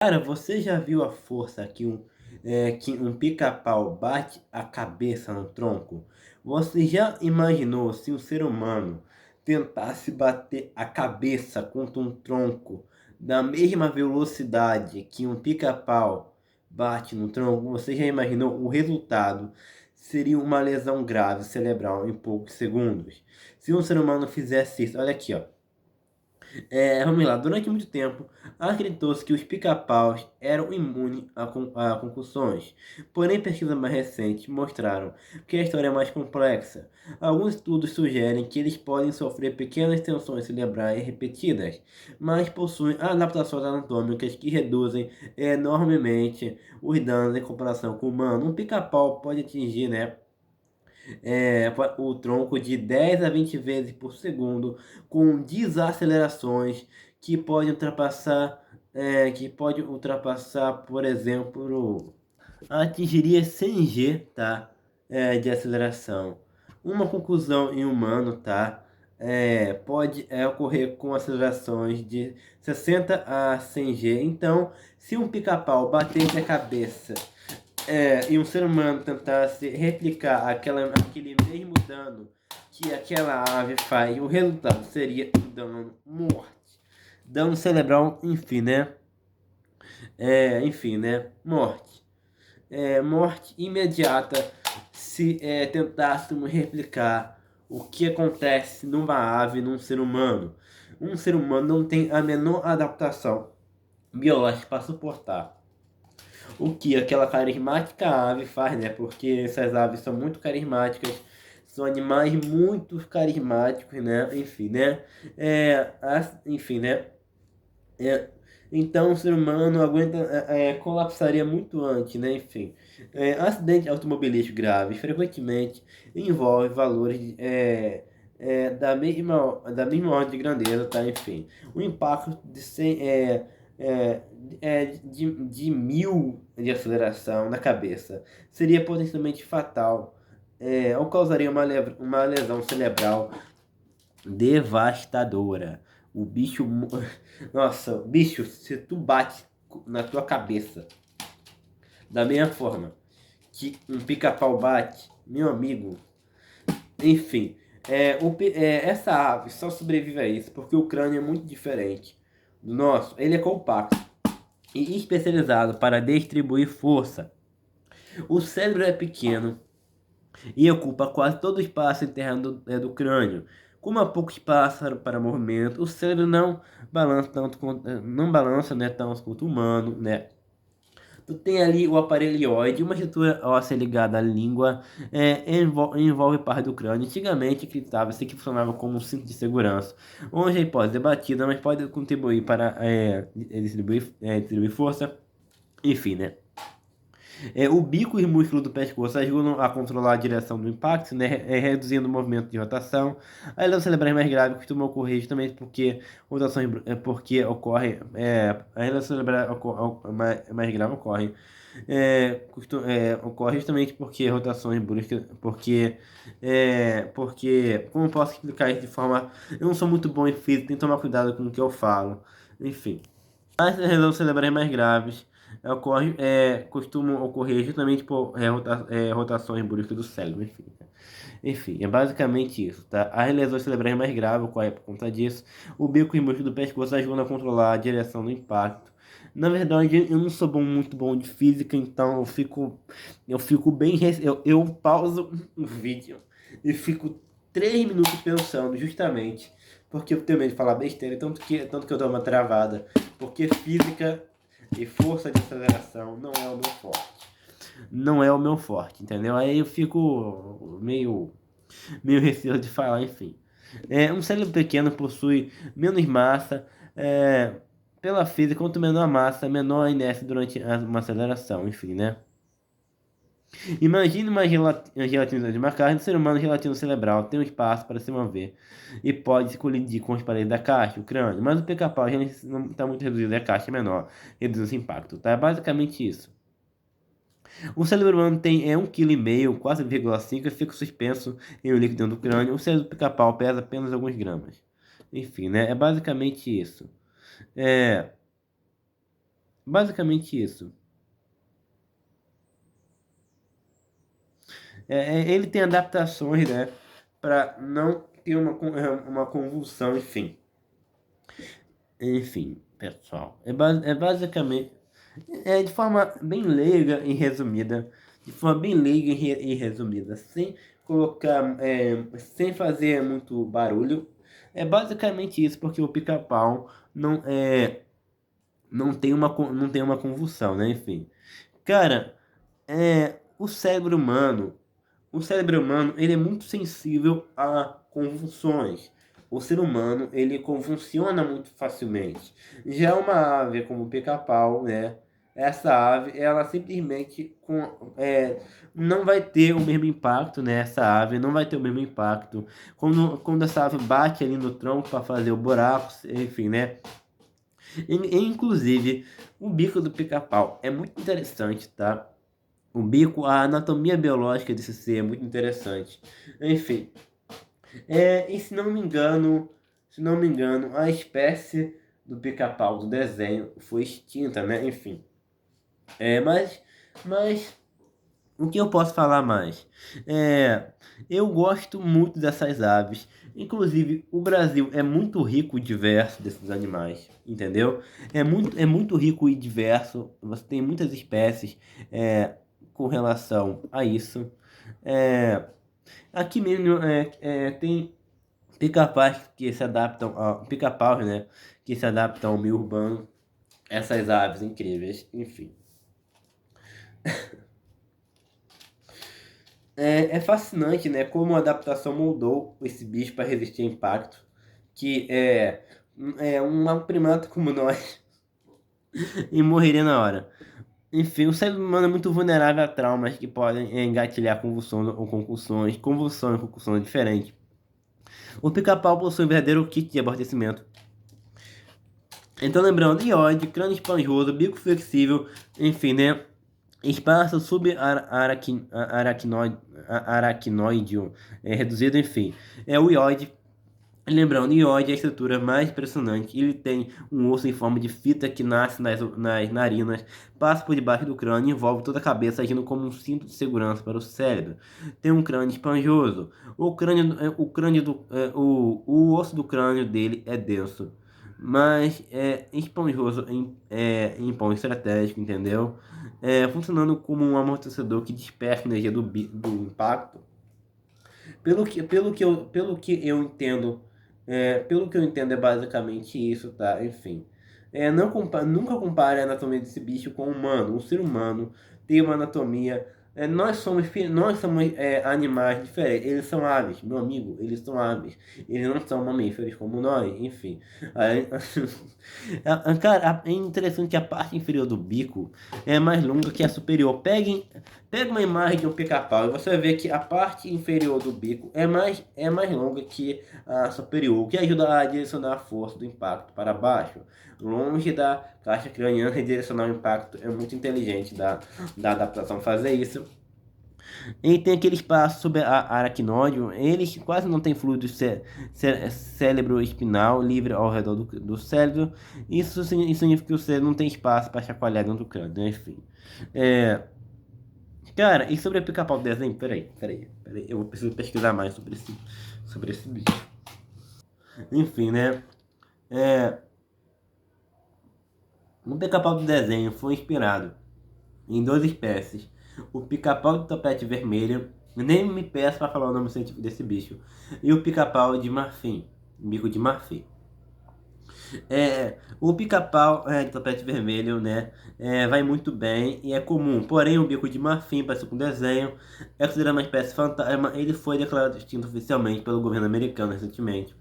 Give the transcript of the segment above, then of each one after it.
Cara, você já viu a força que um pica-pau bate a cabeça no tronco? Você já imaginou se um ser humano tentasse bater a cabeça contra um tronco da mesma velocidade que um pica-pau bate no tronco? Você já imaginou o resultado? Seria uma lesão grave cerebral em poucos segundos. Se um ser humano fizesse isso, olha aqui, ó. Vamos lá. Durante muito tempo, acreditou-se que os pica-paus eram imunes a concussões. Porém, pesquisas mais recentes mostraram que a história é mais complexa. Alguns estudos sugerem que eles podem sofrer pequenas tensões cerebrais repetidas, mas possuem adaptações anatômicas que reduzem enormemente os danos em comparação com o humano. Um pica-pau pode atingir, né, o tronco de 10 a 20 vezes por segundo, com desacelerações que pode ultrapassar, por exemplo, atingiria 100 G, tá? De aceleração. Uma conclusão em humano, tá? Pode ocorrer com acelerações de 60 a 100 G. Então, se um pica-pau batesse a cabeça e um ser humano tentasse replicar aquele mesmo dano que aquela ave faz, o resultado seria um dano morte. Dano cerebral, enfim, né? Enfim, né? Morte. Morte imediata se tentássemos replicar o que acontece numa ave, num ser humano. Um ser humano não tem a menor adaptação biológica para suportar o que aquela carismática ave faz, né? Porque essas aves são muito carismáticas, são animais muito carismáticos, né? Enfim, né? Enfim, né? É, então o ser humano colapsaria muito antes, né? Enfim, acidentes automobilísticos graves frequentemente envolvem valores da mesma ordem de grandeza, tá? Enfim, o impacto é, de 1000 de aceleração na cabeça seria potencialmente fatal, ou causaria uma lesão cerebral devastadora. O bicho. Nossa, bicho, se tu bate na tua cabeça da mesma forma que um pica-pau bate, meu amigo. Enfim, essa ave só sobrevive a isso porque o crânio é muito diferente do nosso. Ele é compacto e especializado para distribuir força. O cérebro é pequeno e ocupa quase todo o espaço interno do crânio. Como há pouco espaço para movimento, o cérebro não balança, né, tanto quanto o humano, né? Tu tem ali o aparelho ilioide, uma estrutura óssea ligada à língua, envolve parte do crânio. Antigamente acreditava-se que funcionava como um cinto de segurança, onde a hipótese é batida, mas pode contribuir para distribuir força, enfim, né? O bico e o músculo do pescoço ajudam a controlar a direção do impacto, né, reduzindo o movimento de rotação. A lesão cerebral mais grave costuma ocorrer justamente porque porque a lesão cerebral mais grave ocorre justamente porque rotações bruscas, como eu posso explicar isso de forma, eu não sou muito bom em física, tem que tomar cuidado com o que eu falo, enfim. As lesões cerebrais mais graves costumam ocorrer justamente por rotações bruscas do cérebro, enfim. Enfim, é basicamente isso, tá? As lesões cerebrais mais graves ocorrem por conta disso. O bico e músculo do pescoço ajudam a controlar a direção do impacto. Na verdade, eu não sou muito bom de física, então eu fico bem, eu pauso o vídeo e fico 3 minutos pensando justamente porque eu tenho medo de falar besteira, tanto que eu dou uma travada, porque física e força de aceleração não é o meu forte. Não é o meu forte, entendeu? Aí eu fico meio receoso de falar, enfim. Um cérebro pequeno possui menos massa. Pela física, quanto menor a massa, menor a inércia durante uma aceleração, enfim, né? Imagine uma gelatina de uma carne, o ser humano gelatina cerebral tem um espaço para se mover e pode se colidir com as paredes da caixa, o crânio, mas o pica-pau já não está muito reduzido e a caixa é menor, reduz esse impacto, tá? É basicamente isso. O cérebro humano tem 1,5 kg, 4,5 e fica suspenso em um líquido dentro do crânio. O cérebro do pica-pau pesa apenas alguns gramas. Enfim, né? É basicamente isso. É, Basicamente isso. Ele tem adaptações, né, para não ter uma convulsão, enfim. Enfim, pessoal, é basicamente, de forma bem leiga e resumida, de forma bem leiga e resumida, sem colocar, sem fazer muito barulho, é basicamente isso, porque o pica-pau não tem uma convulsão, né, enfim. Cara, o cérebro humano, ele é muito sensível a convulsões. O ser humano, ele convulsiona muito facilmente. Já uma ave como o pica-pau, né? Essa ave, ela simplesmente não vai ter o mesmo impacto, né? Essa ave não vai ter o mesmo impacto. Quando essa ave bate ali no tronco para fazer o buraco, enfim, né? Inclusive, o bico do pica-pau é muito interessante, tá? O bico, a anatomia biológica desse ser é muito interessante. Enfim, e se não me engano, a espécie do pica-pau do desenho foi extinta, né? Enfim, é, mas, mas o que eu posso falar mais? É, eu gosto muito dessas aves. Inclusive, o Brasil é muito rico e diverso desses animais, entendeu? É muito rico e diverso. Você tem muitas espécies com relação a isso. É, aqui mesmo tem pica-paus, né? Que se adaptam ao meio urbano. Essas aves incríveis, enfim. É fascinante, né, como a adaptação moldou esse bicho para resistir a impacto, que é um primata como nós e morreria na hora. Enfim, o ser humano é muito vulnerável a traumas que podem engatilhar convulsões ou concussões diferentes. O pica-pau possui um verdadeiro kit de abastecimento. Então, lembrando, iode, crânio esponjoso, bico flexível, enfim, né? Espaço subaracnoide reduzido, enfim. É o iode. Lembrando, o iode é a estrutura mais impressionante. Ele tem um osso em forma de fita que nasce nas narinas, passa por debaixo do crânio e envolve toda a cabeça, agindo como um cinto de segurança para o cérebro. Tem um crânio esponjoso. O osso do crânio dele é denso, mas é esponjoso em ponto estratégico, entendeu? Funcionando como um amortecedor que dispersa a energia do impacto. Pelo que eu entendo é basicamente isso, tá? Enfim. Nunca compare a anatomia desse bicho com o humano. O ser humano tem uma anatomia. Nós somos animais diferentes. Eles são aves, meu amigo. Eles são aves. Eles não são mamíferos como nós, enfim. Aí, cara, é interessante que a parte inferior do bico é mais longa que a superior. Pega uma imagem de um pica-pau e você vai ver que a parte inferior do bico é mais longa que a superior, o que ajuda a direcionar a força do impacto para baixo. Longe da caixa craniana e direcionar o impacto é muito inteligente da adaptação fazer isso. E tem aquele espaço sobre a aracnóide, eles quase não tem fluido cérebro espinal livre ao redor do cérebro. Isso significa que o cérebro não tem espaço para chacoalhar dentro do crânio, enfim. É, Cara, e sobre a pica-pau do desenho? Peraí. Eu preciso pesquisar mais sobre esse bicho. Enfim, né? É, o pica-pau do desenho foi inspirado em duas espécies. O pica-pau de topete vermelho, nem me peço para falar o nome científico desse bicho. E o pica-pau de marfim, bico de marfim. O pica-pau de topete vermelho, né, vai muito bem e é comum. Porém, o bico de marfim, parecido com desenho, é considerado uma espécie fantasma. Ele foi declarado extinto oficialmente pelo governo americano recentemente.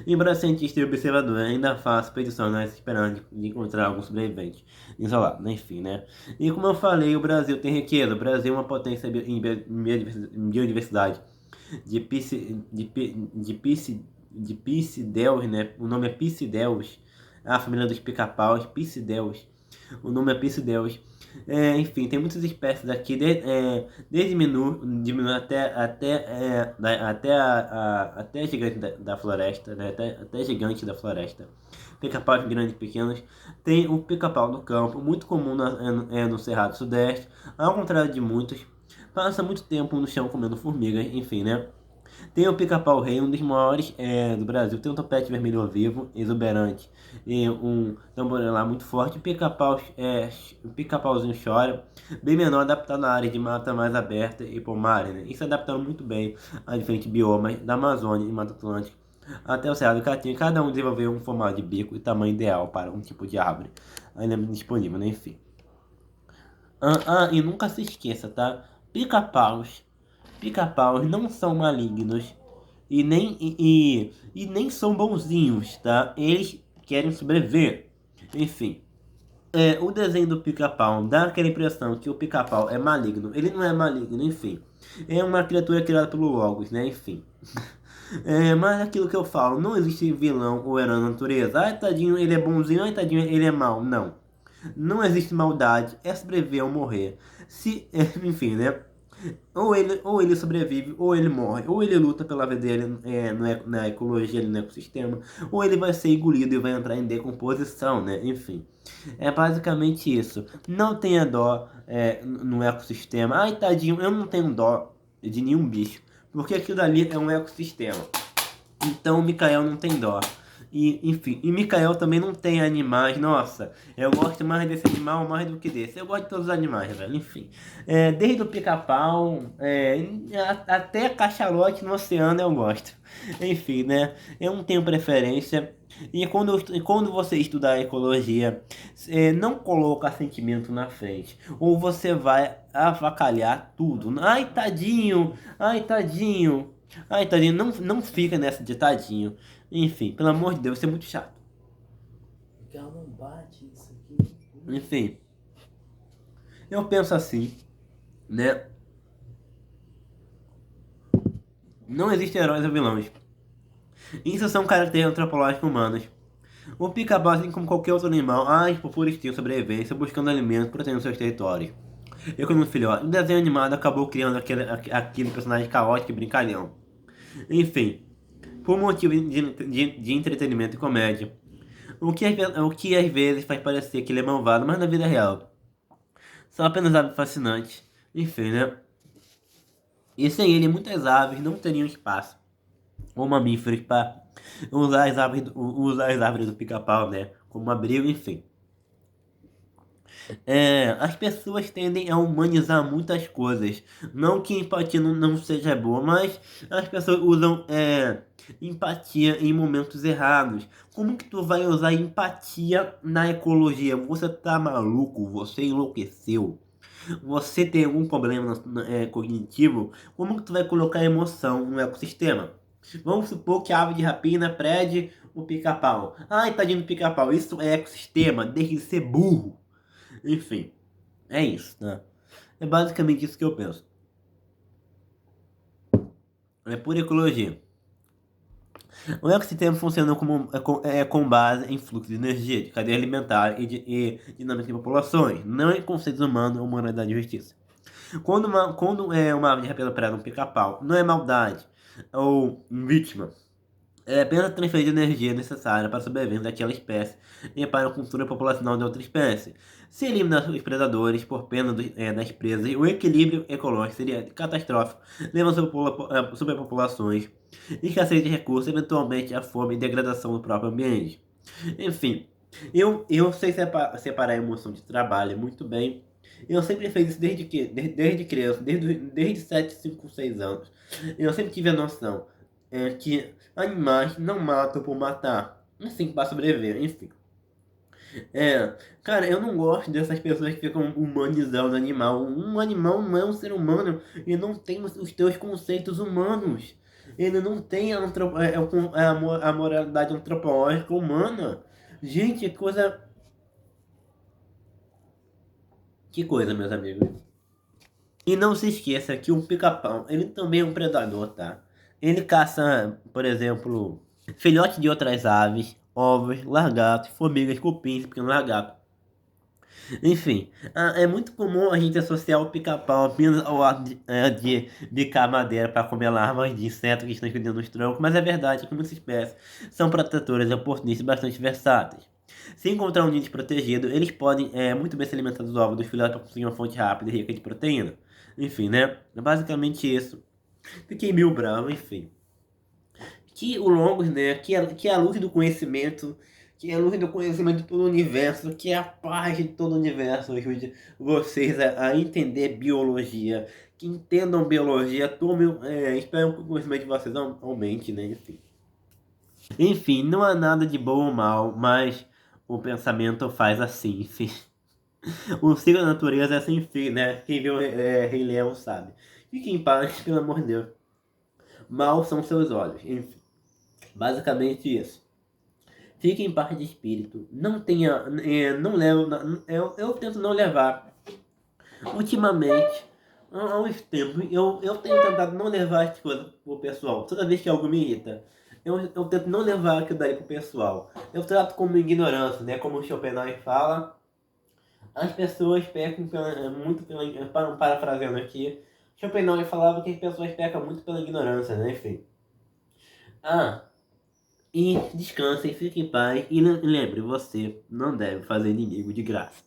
Embora cientistas e observadores ainda façam expedições na esperança de encontrar algum sobrevivente isolado, enfim, né? E como eu falei, o Brasil tem riqueza. O Brasil é uma potência em biodiversidade de Picideus, né? O nome é Picideus. A família dos pica-paus, Picideus. O nome é Picideus. Enfim, tem muitas espécies aqui, desde diminu até gigante da floresta, né? Até gigante da floresta. Pica-paus grandes e pequenos. Tem o pica-pau do campo, muito comum no Cerrado Sudeste, ao contrário de muitos. Passa muito tempo no chão comendo formigas, enfim, né? Tem o pica-pau rei, um dos maiores do Brasil. Tem um topete vermelho vivo, exuberante, e um tamborelá muito forte. O pica-pauzinho chora, bem menor, adaptado à área de mata mais aberta e pomária, né? E se adaptando muito bem a diferentes biomas da Amazônia e Mata Atlântica. Até o Cerrado do Caatinga, cada um desenvolveu um formato de bico e tamanho ideal para um tipo de árvore ainda disponível, né? Enfim. E nunca se esqueça, tá? Pica-paus Pica-paus não são malignos e nem são bonzinhos, tá? Eles querem sobreviver. Enfim, o desenho do pica-pau dá aquela impressão que o pica-pau é maligno. Ele não é maligno, enfim. É uma criatura criada pelo Logos, né? Enfim. Mas aquilo que eu falo, não existe vilão ou herói na natureza. Ai, tadinho, ele é bonzinho. Ai, tadinho, ele é mau. Não. Não existe maldade. É sobreviver ou morrer. Enfim, né? Ou ele sobrevive, ou ele morre, ou ele luta pela vida dele na ecologia, no ecossistema, ou ele vai ser engolido e vai entrar em decomposição, né? Enfim, é basicamente isso. Não tenha dó no ecossistema. Ai, tadinho, eu não tenho dó de nenhum bicho, porque aquilo ali é um ecossistema. Então o Mikael não tem dó. Enfim, e Mikael também não tem animais. Nossa, eu gosto mais desse animal mais do que desse. Eu gosto de todos os animais, velho. Enfim, desde o pica-pau até cachalote no oceano eu gosto. Enfim, né? Eu não tenho preferência. E quando você estudar ecologia, não coloca sentimento na frente. Ou você vai avacalhar tudo. Ai, tadinho! Ai, tadinho! Ai, tadinho, não fica nessa de tadinho. Enfim, pelo amor de Deus, isso é muito chato. Miguel, não bate isso aqui. Enfim, eu penso assim, né? Não existem heróis ou vilões. Isso são características antropológicas humanas. O pica-pau, assim como qualquer outro animal, age por puro instinto de sobrevivência, buscando alimento, protegendo seus territórios. Eu, como filhote, o desenho animado acabou criando aquele personagem caótico e brincalhão. Enfim, por motivo de entretenimento e comédia. O que às vezes faz parecer que ele é malvado, mas na vida real são apenas aves fascinantes. Enfim, né? E sem ele, muitas aves não teriam espaço ou mamíferos para usar as árvores do pica-pau, né? Como abrigo, enfim. As pessoas tendem a humanizar muitas coisas. Não que empatia não seja boa, mas as pessoas usam empatia em momentos errados. Como que tu vai usar empatia na ecologia? Você tá maluco? Você enlouqueceu? Você tem algum problema cognitivo? Como que tu vai colocar emoção no ecossistema? Vamos supor que a ave de rapina prede o pica-pau. Ai, tadinho do pica-pau. Isso é ecossistema, deixe de ser burro. Enfim, é isso, né? É basicamente isso que eu penso. É pura ecologia. O ecossistema funciona com base em fluxo de energia, de cadeia alimentar e dinâmica de populações, não em conceitos humanos ou moralidade e justiça. Quando uma ave de rapina preda um pica-pau, não é maldade ou vítima. É apenas transferir energia necessária para a sobrevivência daquela espécie e para a cultura populacional de outra espécie. Se eliminar os predadores por pena das presas, o equilíbrio ecológico seria catastrófico, levando a superpopulações, escassez de recursos, eventualmente a fome e degradação do próprio ambiente. Enfim, eu sei separar a emoção de trabalho muito bem. Eu sempre fiz isso desde criança, desde 7, 5, 6 anos. Eu sempre tive a noção que animais não matam por matar, assim, para sobreviver, enfim. Cara, eu não gosto dessas pessoas que ficam humanizando o animal. Um animal não é um ser humano e não tem os teus conceitos humanos. Ele não tem a moralidade antropológica humana. Gente, que coisa, meus amigos. E não se esqueça que o pica-pau, ele também é um predador, tá? Ele caça, por exemplo, filhote de outras aves, ovos, lagartos, formigas, cupins, pequeno lagarto. Enfim, é muito comum a gente associar o pica-pau apenas ao ato de bicar madeira para comer larvas de insetos que estão escondidos nos troncos, mas é verdade que muitas espécies são protetoras e oportunistas bastante versáteis. Se encontrar um ninho protegido, eles podem muito bem se alimentar dos ovos dos filhotes para conseguir uma fonte rápida e rica de proteína. Enfim, né? É basicamente isso. Fiquei meio bravo, enfim. Que o Longos, né, que é a luz do conhecimento, que é a luz do conhecimento de todo o universo, que é a paz de todo o universo, ajude vocês a entender biologia, que entendam biologia, tomem, espero que o conhecimento de vocês aumente, né, enfim. Enfim, não há nada de bom ou mal, mas o pensamento faz assim, enfim. O ciclo da natureza é assim, enfim, né, quem viu Rei Leão sabe. Fique em paz, pelo amor de Deus. Mal são seus olhos, enfim. Basicamente isso. Fique em paz de espírito. Não tenha. Não levo. Eu tento não levar. Ultimamente, há uns tempos, eu tenho tentado não levar as coisas pro pessoal. Toda vez que algo me irrita, eu tento não levar aquilo daí pro pessoal. Eu trato como ignorância, né? Como o Schopenhauer fala. As pessoas pecam muito pela. Parafraseando aqui. Schopenhauer falava que as pessoas pecam muito pela ignorância, né? Enfim. Ah, e descanse e fique em paz. E lembre, você não deve fazer inimigo de graça.